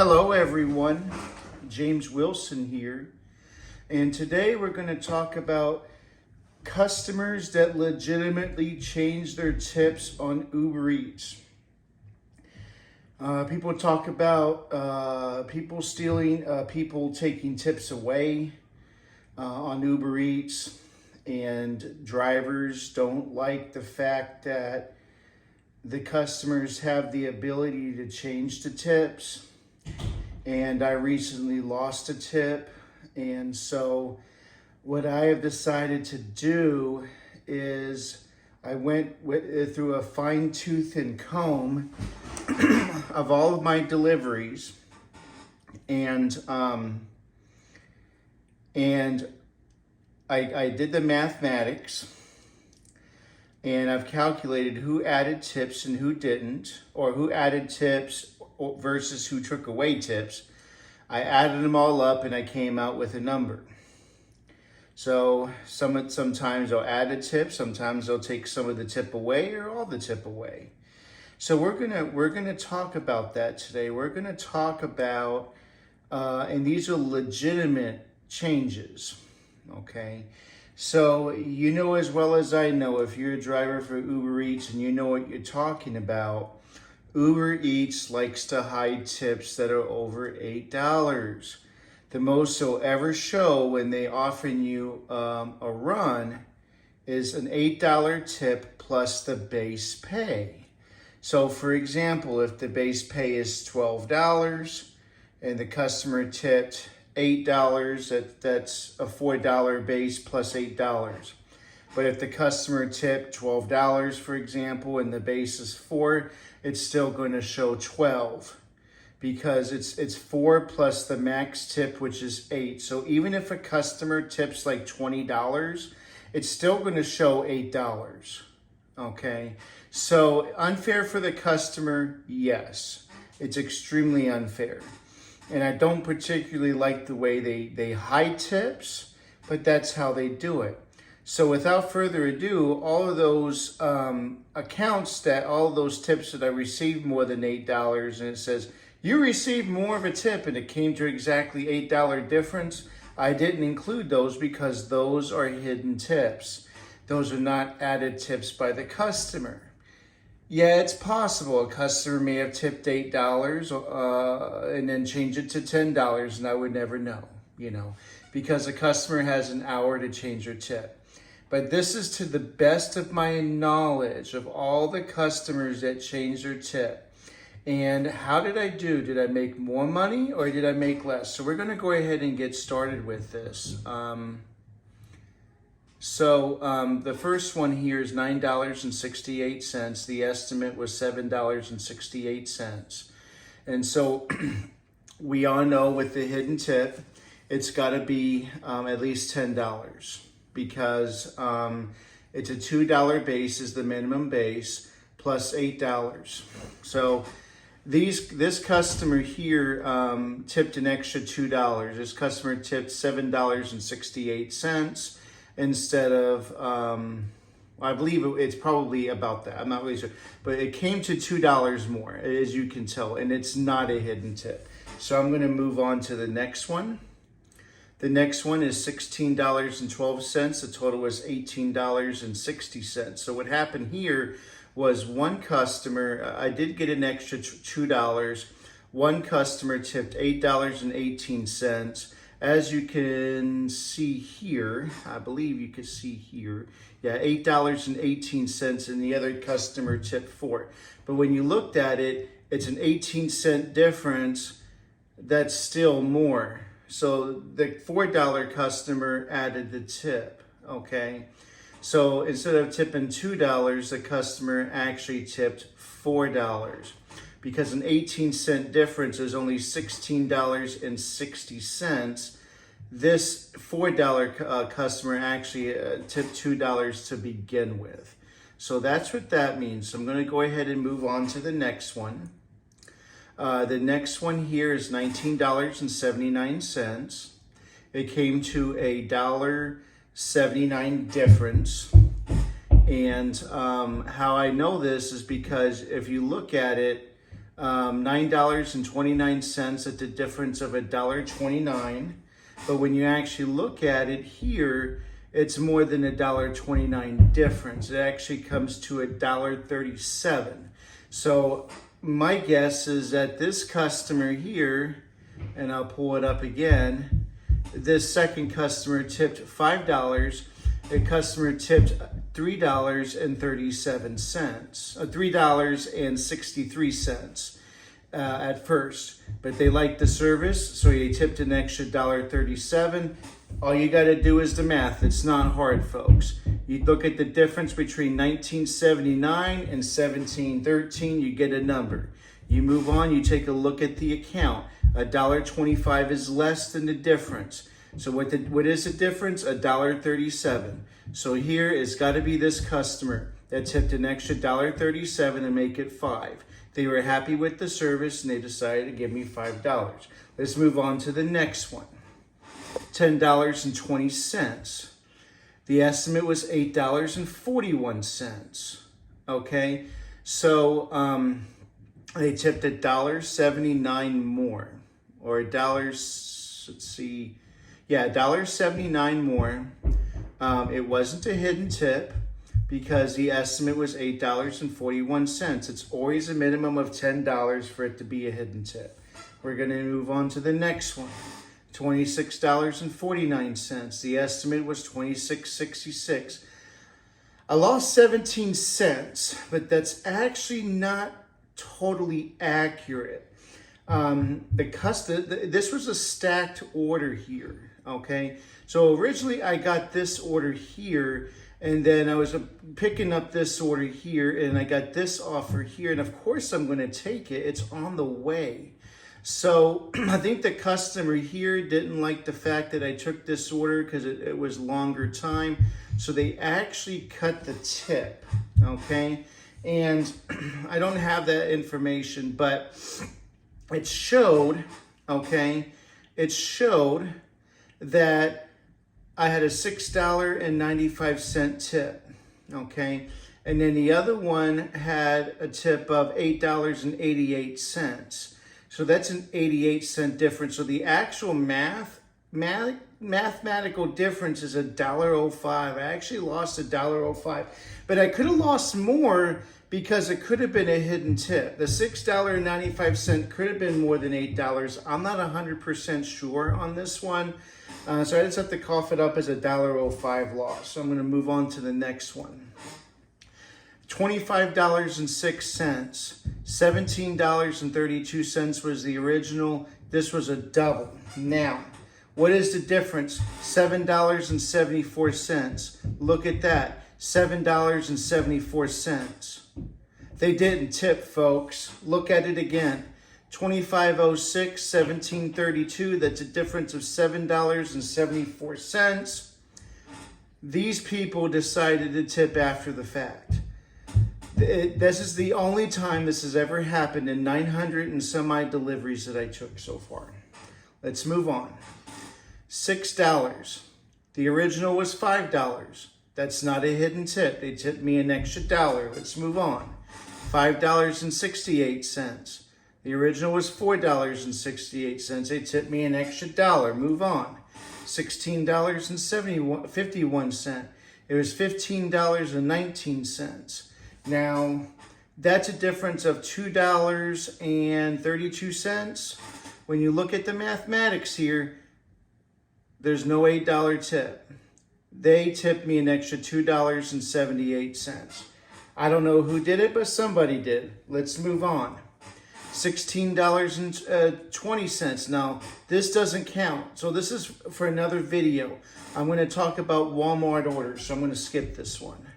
Hello everyone, James Wilson here, and today we're going to talk about customers that legitimately change their tips on Uber Eats. People talk about people stealing, people taking tips away on Uber Eats, and drivers don't like the fact that the customers have the ability to change the tips. And I recently lost a tip, and so what I have decided to do is I went through a fine tooth and comb of all of my deliveries, and I did the mathematics, and I've calculated who added tips and who didn't, or who added tips versus who took away tips. I added them all up and I came out with a number. So sometimes I'll add a tip, sometimes I'll take some of the tip away or all the tip away. So we're gonna talk about that today. We're gonna talk about and these are legitimate changes. Okay. So you know as well as I know, if you're a driver for Uber Eats and you know what you're talking about, Uber Eats likes to hide tips that are over $8. The most they'll ever show when they offer you a run is an $8 tip plus the base pay. So for example, if the base pay is $12 and the customer tipped $8, that's a $4 base plus $8. But if the customer tipped $12, for example, and the base is $4, it's still going to show 12 because it's 4 plus the max tip, which is 8. So even if a customer tips like $20, it's still going to show $8. Okay, so unfair for the customer, yes, it's extremely unfair. And I don't particularly like the way they hide tips, but that's how they do it. So without further ado, all of those accounts all of those tips that I received more than $8, and it says, you received more of a tip and it came to exactly $8 difference, I didn't include those because those are hidden tips. Those are not added tips by the customer. Yeah, it's possible a customer may have tipped $8 and then change it to $10, and I would never know, because a customer has an hour to change their tip. But this is to the best of my knowledge of all the customers that changed their tip. And how did I do? Did I make more money or did I make less? So we're going to go ahead and get started with this. The first one here is $9.68. The estimate was $7.68. And so we all know with the hidden tip, it's got to be at least $10 because it's a $2 base is the minimum base plus $8. So this customer here tipped an extra $2. This customer tipped $7.68 instead of, I believe it's probably about that. I'm not really sure, but it came to $2 more, as you can tell, and it's not a hidden tip. So I'm going to move on to the next one. The next one is $16.12. The total was $18.60. So what happened here was one customer, I did get an extra $2. One customer tipped $8.18. As you can see here, I believe you can see here, yeah, $8.18, and the other customer tipped $4. But when you looked at it, it's an 18-cent difference. That's still more. So the $4 customer added the tip, okay? So instead of tipping $2, the customer actually tipped $4 because an 18-cent difference is only $16.60. This $4 customer actually tipped $2 to begin with. So that's what that means. So I'm going to go ahead and move on to the next one. The next one here is $19.79. It came to a $1.79 difference. And how I know this is because if you look at it, $9.29 at the difference of $1.29. But when you actually look at it here, it's more than $1.29 difference. It actually comes to $1.37. So my guess is that this customer here, and I'll pull it up again, this second customer tipped $5. The customer tipped $3.37, $3.63 at first, but they liked the service, so they tipped an extra $1.37. All you got to do is the math. It's not hard, folks. You look at the difference between 1979 and 1713, you get a number. You move on, you take a look at the account. $1.25 is less than the difference. So what is the difference? $1.37. So here it's got to be this customer that tipped an extra $1.37 and make it $5. They were happy with the service and they decided to give me $5. Let's move on to the next one. $10.20. The estimate was $8.41. Okay, so they tipped $1.79 more, or $1.79 more. It wasn't a hidden tip because the estimate was $8.41. It's always a minimum of $10 for it to be a hidden tip. We're going to move on to the next one. $26.49. The estimate was $26.66. I lost 17 cents, but that's actually not totally accurate. This was a stacked order here, okay? So originally I got this order here, and then I was picking up this order here, and I got this offer here, and of course I'm going to take it. It's on the way. So I think the customer here didn't like the fact that I took this order because it was longer time. So they actually cut the tip, okay? And I don't have that information, but it showed, okay? It showed that I had a $6.95 tip, okay? And then the other one had a tip of $8.88. So that's an 88-cent difference. So the actual mathematical difference is $1.05. I actually lost $1.05, but I could have lost more because it could have been a hidden tip. The $6.95 could have been more than $8. I'm not 100% sure on this one. So I just have to cough it up as $1.05 loss. So I'm going to move on to the next one. $25.06. $17.32 was the original. This was a double. Now, what is the difference? $7.74. Look at that. $7.74. They didn't tip, folks. Look at it again. $25.06, $17.32. That's a difference of $7.74. These people decided to tip after the fact. This is the only time this has ever happened in 900 and some odd deliveries that I took so far. Let's move on. $6. The original was $5. That's not a hidden tip. They tipped me an extra $1. Let's move on. $5.68. The original was $4.68. They tipped me an extra $1. Move on. $16.51. It was $15.19. Now, that's a difference of $2.32. When you look at the mathematics here, there's no $8 tip. They tipped me an extra $2.78. I don't know who did it, but somebody did. Let's move on. $16.20. Now, this doesn't count. So this is for another video. I'm going to talk about Walmart orders, so I'm going to skip this one.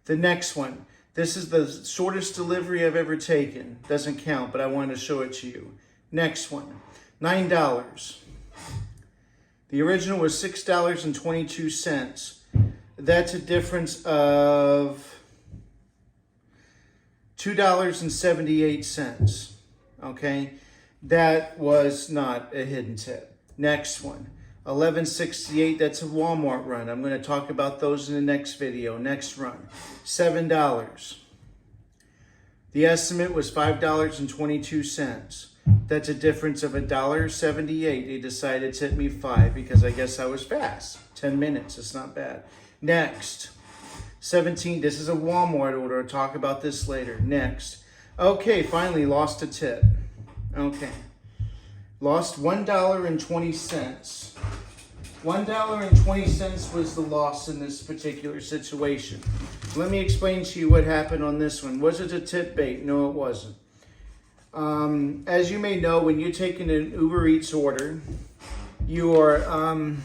The next one. This is the shortest delivery I've ever taken. Doesn't count, but I wanted to show it to you. Next one, $9. The original was $6.22. That's a difference of $2.78. Okay, that was not a hidden tip. Next one, $11.68. That's a Walmart run. I'm going to talk about those in the next video. Next run, $7. The estimate was $5.22. That's a difference of $1.78. They decided to tip me $5 because I guess I was fast. 10 minutes, it's not bad. Next, 17, this is a Walmart order. I'll talk about this later. Next. Okay, finally lost a tip. Okay. Lost $1.20. $1.20 was the loss in this particular situation. Let me explain to you what happened on this one. Was it a tip bait? No, it wasn't. As you may know, when you're taking an Uber Eats order, you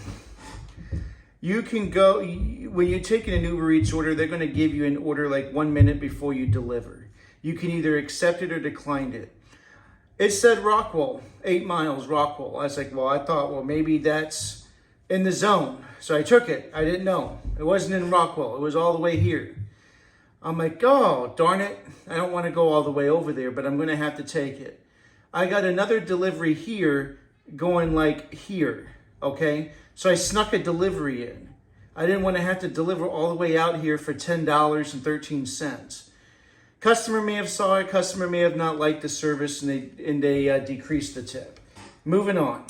can go, when you're taking an Uber Eats order, they're going to give you an order like 1 minute before you deliver. You can either accept it or decline it. It said Rockwall, 8 miles, Rockwall. I was like, well, maybe that's in the zone. So I took it. I didn't know. It wasn't in Rockwall. It was all the way here. I'm like, oh, darn it. I don't want to go all the way over there, but I'm going to have to take it. I got another delivery here going like here, okay? So I snuck a delivery in. I didn't want to have to deliver all the way out here for $10.13. Customer may have saw it, customer may have not liked the service, and they decreased the tip. Moving on.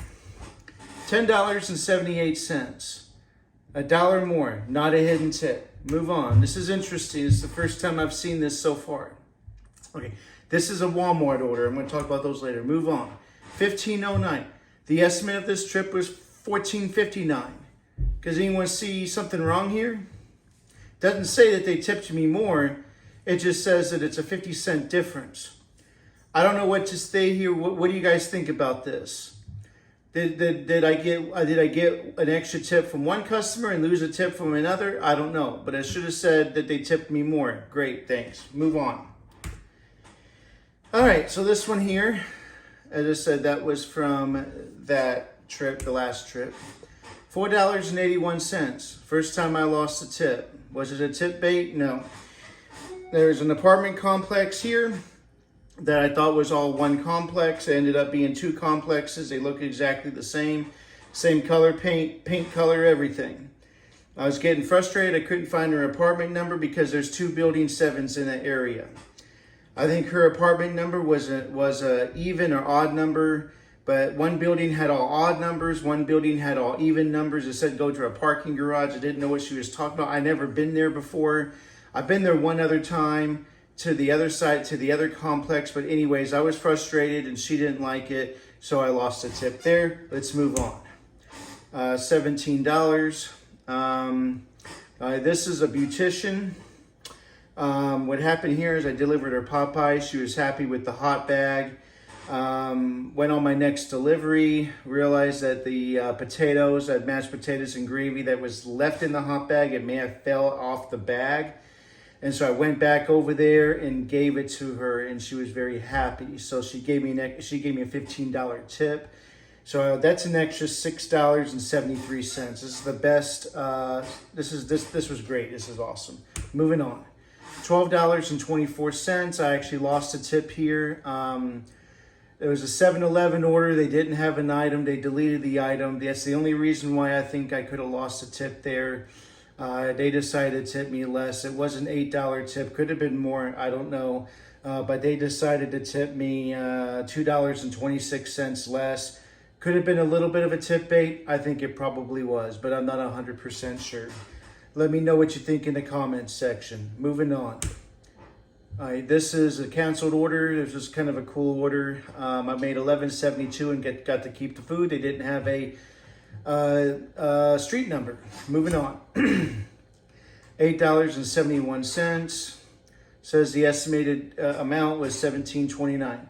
$10.78. $1 more, not a hidden tip. Move on. This is interesting. It's the first time I've seen this so far. Okay, this is a Walmart order. I'm going to talk about those later. Move on. $15.09. The estimate of this trip was $14.59. Does anyone see something wrong here? Doesn't say that they tipped me more. It just says that it's a 50-cent difference. I don't know what to say here. What do you guys think about this? Did I get an extra tip from one customer and lose a tip from another? I don't know, but I should have said that they tipped me more. Great, thanks. Move on. All right, so this one here, as I said, that was from that trip, the last trip. $4.81. First time I lost a tip. Was it a tip bait? No. There's an apartment complex here that I thought was all one complex. It ended up being 2 complexes. They look exactly the same. Same color paint color, everything. I was getting frustrated. I couldn't find her apartment number because there's 2 building 7s in that area. I think her apartment number was a even or odd number, but one building had all odd numbers, one building had all even numbers. It said go to a parking garage. I didn't know what she was talking about. I never been there before. I've been there one other time to the other side, to the other complex. But anyways, I was frustrated and she didn't like it. So I lost a tip there. Let's move on. $17. This is a beautician. What happened here is I delivered her Popeye. She was happy with the hot bag. Went on my next delivery, realized that the potatoes, I had mashed potatoes and gravy that was left in the hot bag. It may have fell off the bag. And so I went back over there and gave it to her, and she was very happy. So she gave me a $15 tip. So that's an extra $6.73. This is the best. This was great. This is awesome. Moving on. $12.24. I actually lost a tip here. It was a 7-Eleven order. They didn't have an item. They deleted the item. That's the only reason why I think I could have lost a tip there. They decided to tip me less. It was an $8 tip. Could have been more. I don't know. But they decided to tip me $2.26 less. Could have been a little bit of a tip bait. I think it probably was, but I'm not 100% sure. Let me know what you think in the comments section. Moving on. All right, this is a canceled order. This was kind of a cool order. I made $11.72 and got to keep the food. They didn't have a street number. Moving on. $8.71. Says the estimated amount was $17.29.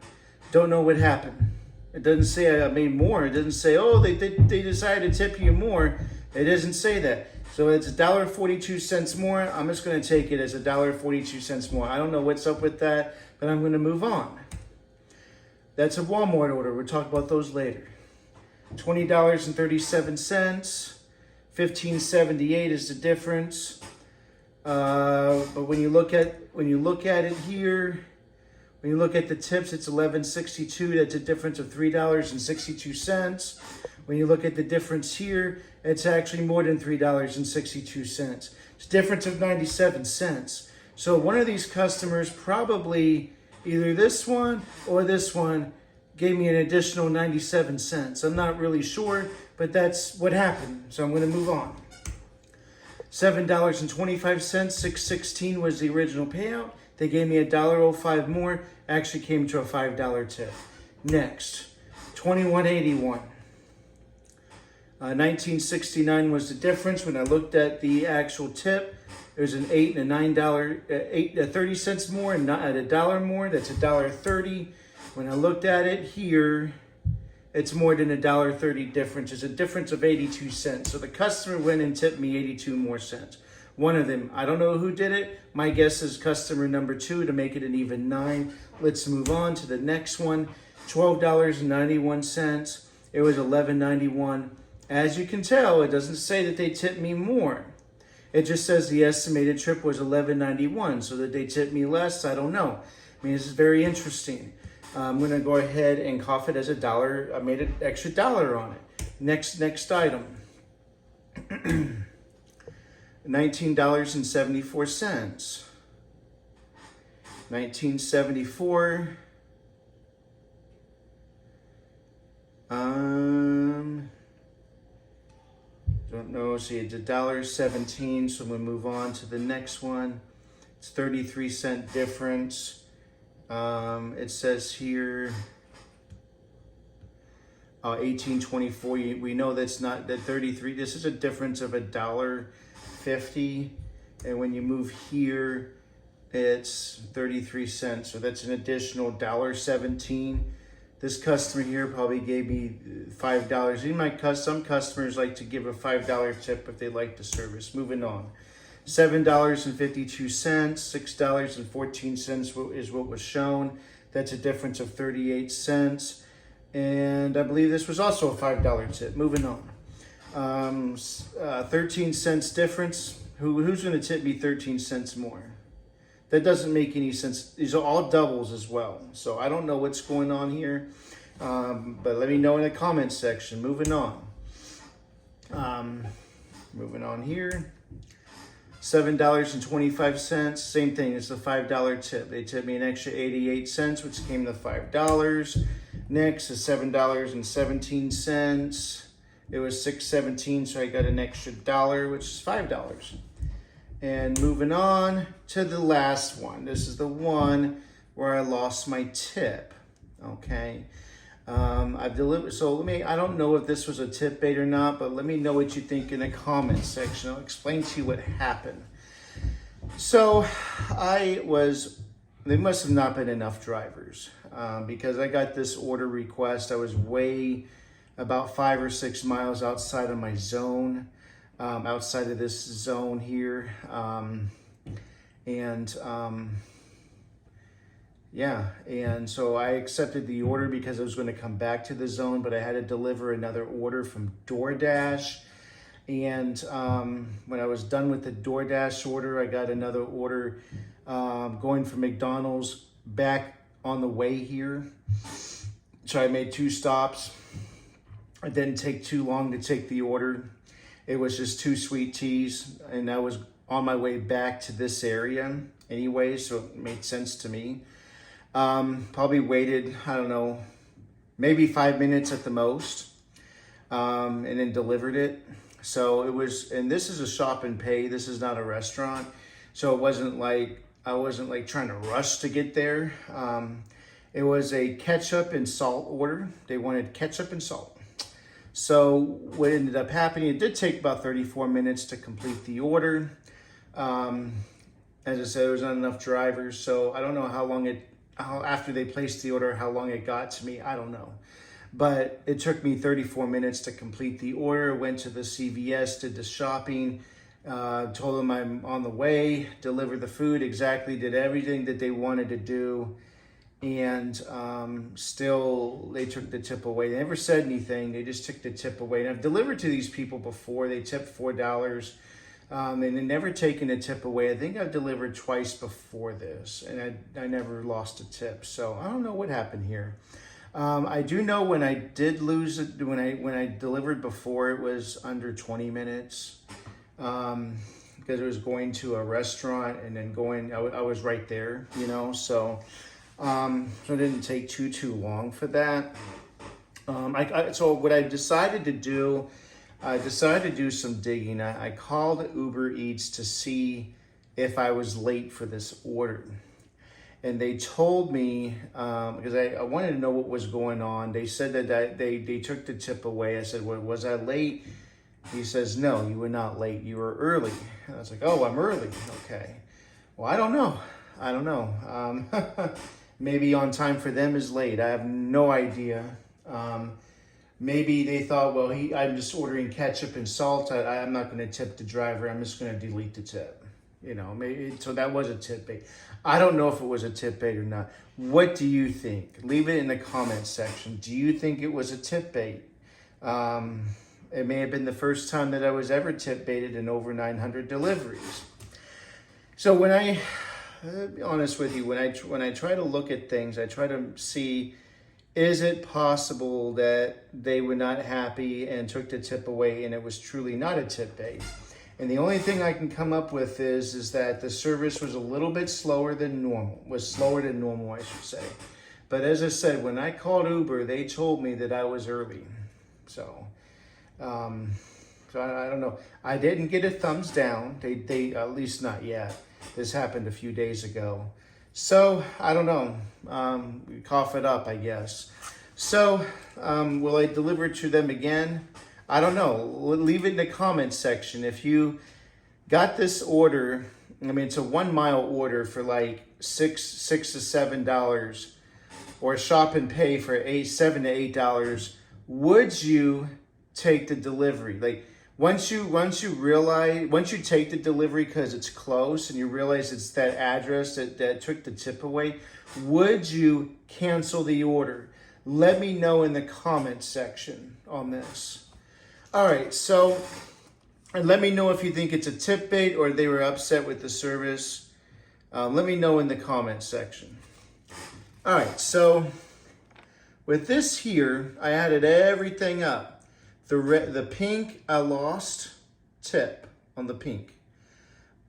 Don't know what happened. It doesn't say I made more. It doesn't say, oh, they decided to tip you more. It doesn't say that. So it's $1.42 more. I'm just going to take it as $1.42 more. I don't know what's up with that, but I'm going to move on. That's a Walmart order. We'll talk about those later. $20.37. $15.78 is the difference. But when you look at it here, when you look at the tips, it's $11.62. That's a difference of $3.62. When you look at the difference here, it's actually more than $3.62. It's a difference of 97 cents. So one of these customers probably Either this one or this one gave me an additional 97 cents. I'm not really sure, but that's what happened. So I'm going to move on. $7.25, $6.16 was the original payout. They gave me $1.05 more. Actually came to a $5 tip. Next, $21.81. 1969 was the difference. When I looked at the actual tip, there's an $8 and a $9, 30 cents more, and not at $1 more. That's $1.30. When I looked at it here, it's more than $1.30 difference. It's a difference of 82 cents. So the customer went and tipped me 82 more cents. One of them, I don't know who did it. My guess is customer number 2 to make it an even 9. Let's move on to the next one. $12.91. It was $11.91. As you can tell, it doesn't say that they tipped me more. It just says the estimated trip was $11.91. So that they tipped me less, I don't know. I mean, this is very interesting. I'm going to go ahead and cough it as $1. I made an extra $1 on it. Next item. $19.74. 1974. Don't know. See, it's $1.17. So I'm going to move on to the next one. It's 33-cent difference. It says here 1824. We know that's not that 33. This is a difference of $1.50, and when you move here, it's 33 cents. So that's an additional $1.17. This customer here probably gave me $5. Even some customers like to give a $5 tip if they like the service. Moving on. $7.52, $6.14 is what was shown. That's a difference of 38 cents. And I believe this was also a $5 tip. Moving on. 13 cents difference. Who's going to tip me 13 cents more? That doesn't make any sense. These are all doubles as well. So I don't know what's going on here. But let me know in the comments section. Moving on. Moving on here. $7.25, same thing, it's a $5 tip. They tipped me an extra 88 cents, which came to $5. Next is $7.17. It was $6.17, so I got an extra $1, which is $5. And moving on to the last one. This is the one where I lost my tip. Okay. I've delivered, so I don't know if this was a tip bait or not, but let me know what you think in the comments section. I'll explain to you what happened. So there must have not been enough drivers because I got this order request. I was way about 5 or 6 miles outside of my zone, outside of this zone here. Yeah, and so I accepted the order because I was going to come back to the zone, but I had to deliver another order from DoorDash. And when I was done with the DoorDash order, I got another order going from McDonald's back on the way here. So I made 2 stops. It didn't take too long to take the order. It was just 2 sweet teas, and I was on my way back to this area anyway, so it made sense to me. Probably waited, I don't know, maybe 5 minutes at the most, and then delivered it. So it was, and this is a shop and pay. This is not a restaurant. So it wasn't like, I wasn't like trying to rush to get there. It was a ketchup and salt order. They wanted ketchup and salt. So what ended up happening, it did take about 34 minutes to complete the order. As I said, there was not enough drivers. So I don't know how long after they placed the order, how long it got to me, I don't know. But it took me 34 minutes to complete the order. Went to the CVS, did the shopping, told them I'm on the way, delivered the food exactly, did everything that they wanted to do. And still, they took the tip away. They never said anything. They just took the tip away. And I've delivered to these people before. They tipped $4. And they've never taken a tip away. I think I've delivered twice before this, and I never lost a tip. So I don't know what happened here. I do know when I did lose it, when I delivered before, it was under 20 minutes because it was going to a restaurant and then I was right there, you know. So So it didn't take too long for that. So what I decided to do, I decided to do some digging. I called Uber Eats to see if I was late for this order. And they told me, because I wanted to know what was going on, they said that they took the tip away. I said, well, was I late? He says, no, you were not late. You were early. And I was like, oh, I'm early. Okay. Well, I don't know. Maybe on time for them is late. I have no idea. Maybe they thought, well, I'm just ordering ketchup and salt. I'm not going to tip the driver. I'm just going to delete the tip. You know, maybe, so that was a tip bait. I don't know if it was a tip bait or not. What do you think? Leave it in the comments section. Do you think it was a tip bait? It may have been the first time that I was ever tip baited in over 900 deliveries. So when I'll be honest with you, when I try to look at things, I try to see, is it possible that they were not happy and took the tip away and it was truly not a tip bait? And the only thing I can come up with is that the service was a little bit slower than normal, I should say. But as I said, when I called Uber, they told me that I was early. So I don't know. I didn't get a thumbs down. They at least not yet. This happened a few days ago. So I don't know. Cough it up, I guess. So will I deliver it to them again? I don't know. Leave it in the comments section. If you got this order, I mean, it's a 1 mile order for like $6 to $7, or shop and pay for $7 to $8. Would you take the delivery? Like once you take the delivery because it's close and you realize it's that address that took the tip away, would you cancel the order? Let me know in the comments section on this. All right, so let me know if you think it's a tip bait or they were upset with the service. Let me know in the comments section. All right, so with this here, I added everything up. The pink, I lost tip on the pink.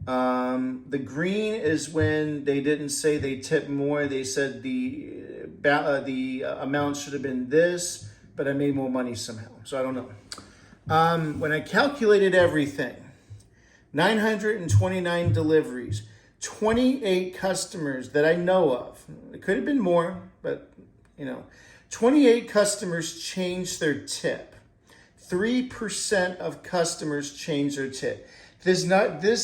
The green is when they didn't say they tipped more. They said the amount should have been this, but I made more money somehow. So I don't know. When I calculated everything, 929 deliveries, 28 customers that I know of. It could have been more, but 28 customers changed their tip. 3% of customers changed their tip. This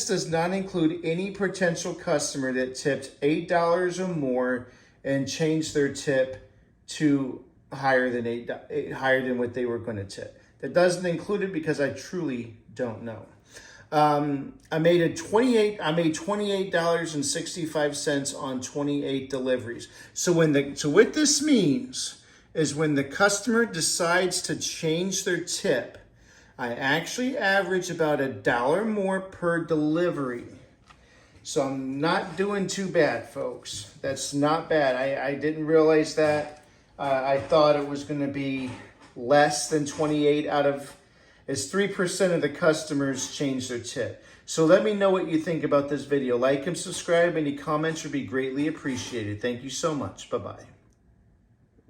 does not include any potential customer that tipped $8 or more and changed their tip to higher than what they were going to tip. That doesn't include it because I truly don't know. I made $28.65 on 28 deliveries. So what this means is when the customer decides to change their tip, I actually average about $1 more per delivery. So I'm not doing too bad, folks. That's not bad. I didn't realize that. I thought it was going to be less than 28 as 3% of the customers change their tip. So let me know what you think about this video. Like and subscribe. Any comments would be greatly appreciated. Thank you so much. Bye-bye.